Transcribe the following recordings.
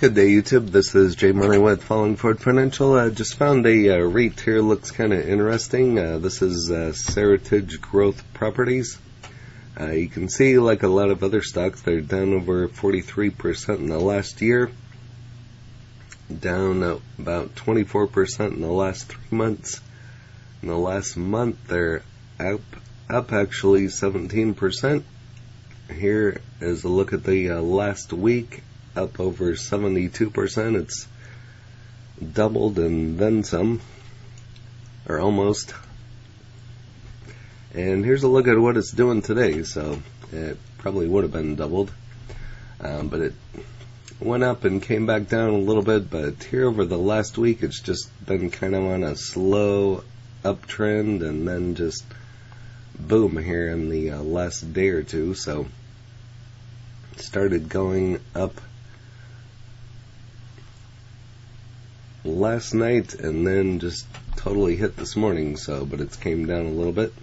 Good day, YouTube. This is Jay Money with Falling Forward Financial. Just found a REIT here. Looks kind of interesting. This is Seritage Growth Properties. You can see, like a lot of other stocks, they're down over 43% in the last year. Down about 24% in the last 3 months. In the last month, they're up actually 17%. Here is a look at the last week. Up over 72%. It's doubled and then some, or almost. And here's a look at what it's doing today. So it probably would have been doubled, but it went up and came back down a little bit. But here over the last week, it's just been kind of on a slow uptrend, and then just boom here in the last day or two. So it started going up last night and then just totally hit this morning, but it's came down a little bit.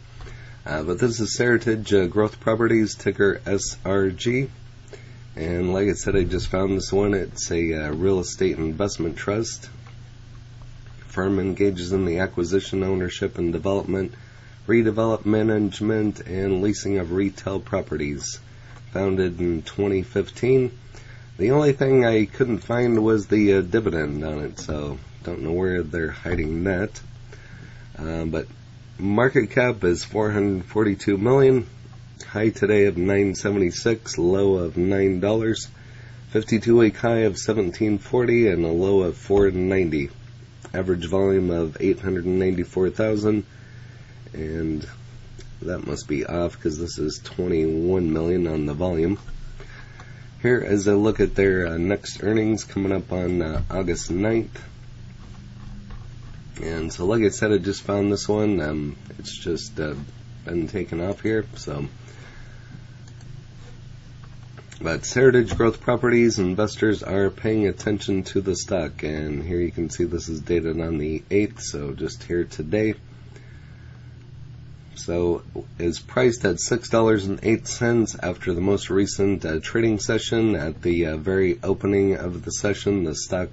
But this is Seritage Growth Properties, ticker SRG. And like I said, I just found this one. It's a real estate investment trust. Firm engages in the acquisition, ownership, and development, redevelopment, management, and leasing of retail properties. Founded in 2015. The only thing I couldn't find was the dividend on it, so don't know where they're hiding that. But market cap is $442 million. High today of $9.76, low of $9. 52-week high of $17.40 and a low of $4.90. Average volume of 894,000, and that must be off because this is 21 million on the volume. Here is a look at their next earnings coming up on August 9th. And so like I said, I just found this one. It's just been taken off here. But Seritage Growth Properties, investors are paying attention to the stock. And here you can see this is dated on the 8th, so just here today. So is priced at $6.08 after the most recent trading session. At the very opening of the session, the stock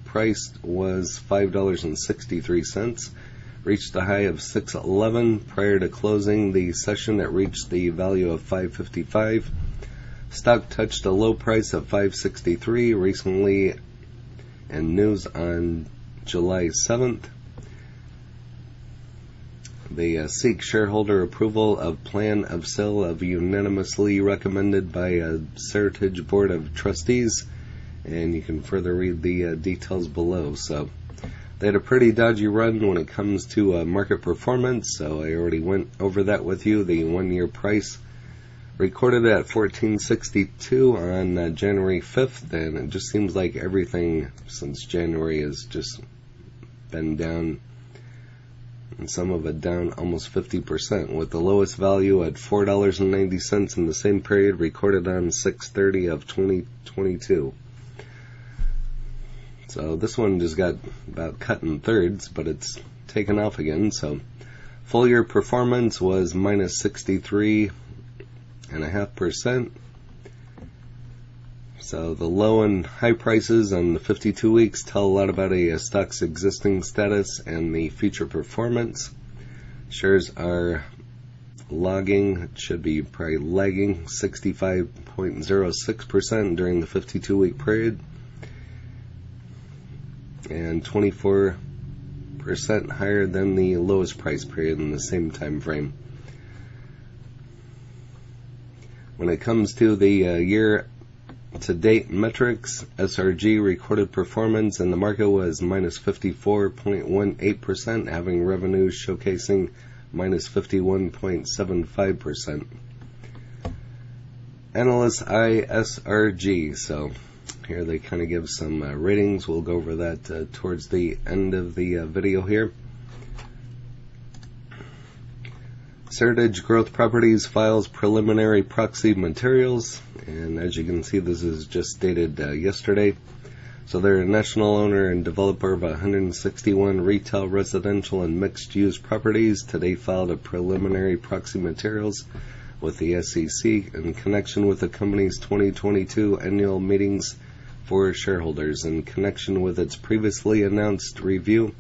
price was $5.63. Reached a high of $6.11. Prior to closing the session, it reached the value of $5.55. Stock touched a low price of $5.63 recently, and news on July 7th. They seek shareholder approval of plan of sale of unanimously recommended by Seritage Board of Trustees, and you can further read the details below. So they had a pretty dodgy run when it comes to market performance, so I already went over that with you. The 1-year price recorded at $14.62 on January 5th, and it just seems like everything since January has just been down, and some of it down almost 50%, with the lowest value at $4.90 in the same period recorded on 6/30 of 2022. So this one just got about cut in thirds, but it's taken off again. So full year performance was minus 63.5%. So the low and high prices on the 52 weeks tell a lot about a stock's existing status and the future performance. Shares are logging, it should be probably lagging, 65.06% during the 52-week period, and 24% higher than the lowest price period in the same time frame. When it comes to the year-to-date metrics, SRG recorded performance in the market was minus 54.18%, having revenues showcasing minus 51.75%. Analysts SRG, so here they kind of give some ratings. We'll go over that towards the end of the video here. Seritage Growth Properties files preliminary proxy materials, and as you can see, this is just dated yesterday. So they're a national owner and developer of 161 retail, residential, and mixed-use properties. Today filed a preliminary proxy materials with the SEC in connection with the company's 2022 annual meetings for shareholders in connection with its previously announced review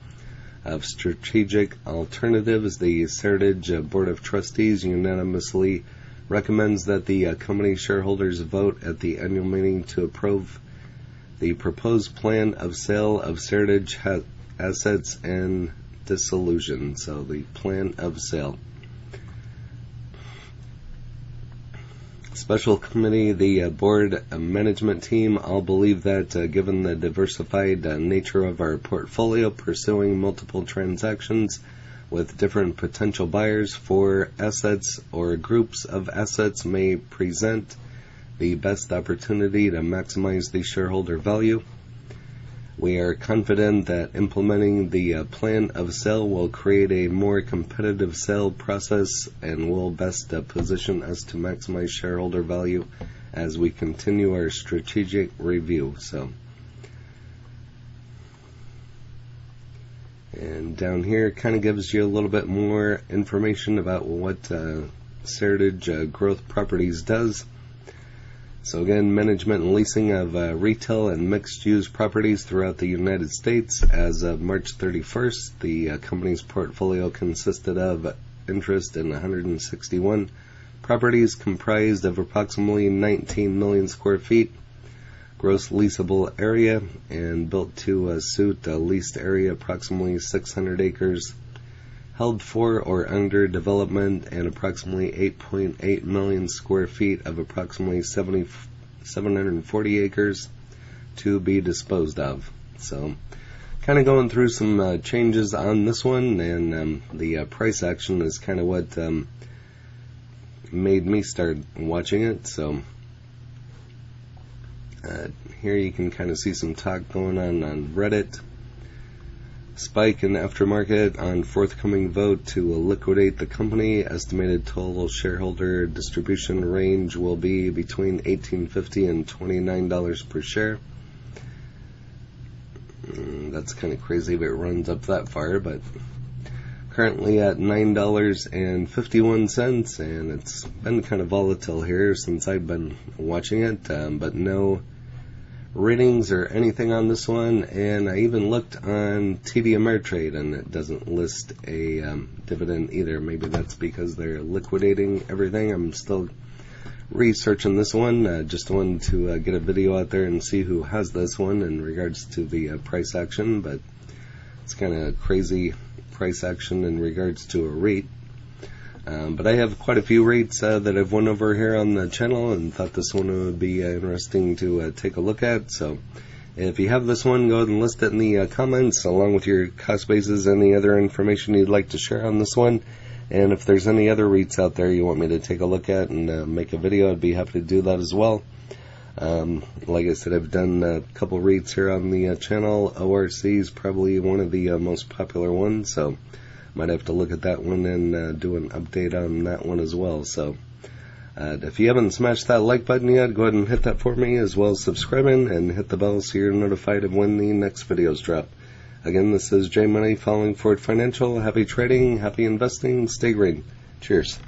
of strategic alternatives. The Seritage Board of Trustees unanimously recommends that the company shareholders vote at the annual meeting to approve the proposed plan of sale of Seritage assets and dissolution. So the plan of sale. Special committee, the board management team all believe that given the diversified nature of our portfolio, pursuing multiple transactions with different potential buyers for assets or groups of assets may present the best opportunity to maximize the shareholder value. We are confident that implementing the plan of sale will create a more competitive sale process and will best position us to maximize shareholder value as we continue our strategic review. And down here kind of gives you a little bit more information about what Seritage Growth Properties does. So again, management and leasing of retail and mixed-use properties throughout the United States. As of March 31st, the company's portfolio consisted of interest in 161 properties comprised of approximately 19 million square feet, gross leasable area, and built to suit a leased area approximately 600 acres, held for or under development, and approximately 8.8 million square feet of approximately 740 acres to be disposed of. So kind of going through some changes on this one, and the price action is kind of what made me start watching it. So here you can kind of see some talk going on Reddit. Spike in aftermarket on forthcoming vote to liquidate the company. Estimated total shareholder distribution range will be between $18.50 and $29 per share. That's kind of crazy if it runs up that far, but currently at $9.51, and it's been kind of volatile here since I've been watching it, but no ratings or anything on this one. And I even looked on TD Ameritrade, and it doesn't list a dividend either. Maybe that's because they're liquidating everything. I'm still researching this one. Just wanted to get a video out there and see who has this one in regards to the price action, but it's kind of crazy price action in regards to a REIT. But I have quite a few REITs that I've went over here on the channel and thought this one would be interesting to take a look at. So if you have this one, go ahead and list it in the comments along with your cost basis, any other information you'd like to share on this one. And if there's any other REITs out there you want me to take a look at and make a video, I'd be happy to do that as well. Like I said, I've done a couple REITs here on the channel. ORC is probably one of the most popular ones, so might have to look at that one and do an update on that one as well. So if you haven't smashed that like button yet, go ahead and hit that for me, as well as subscribing and hit the bell so you're notified of when the next videos drop. Again, this is J Money, following Ford Financial. Happy trading, happy investing, stay green. Cheers.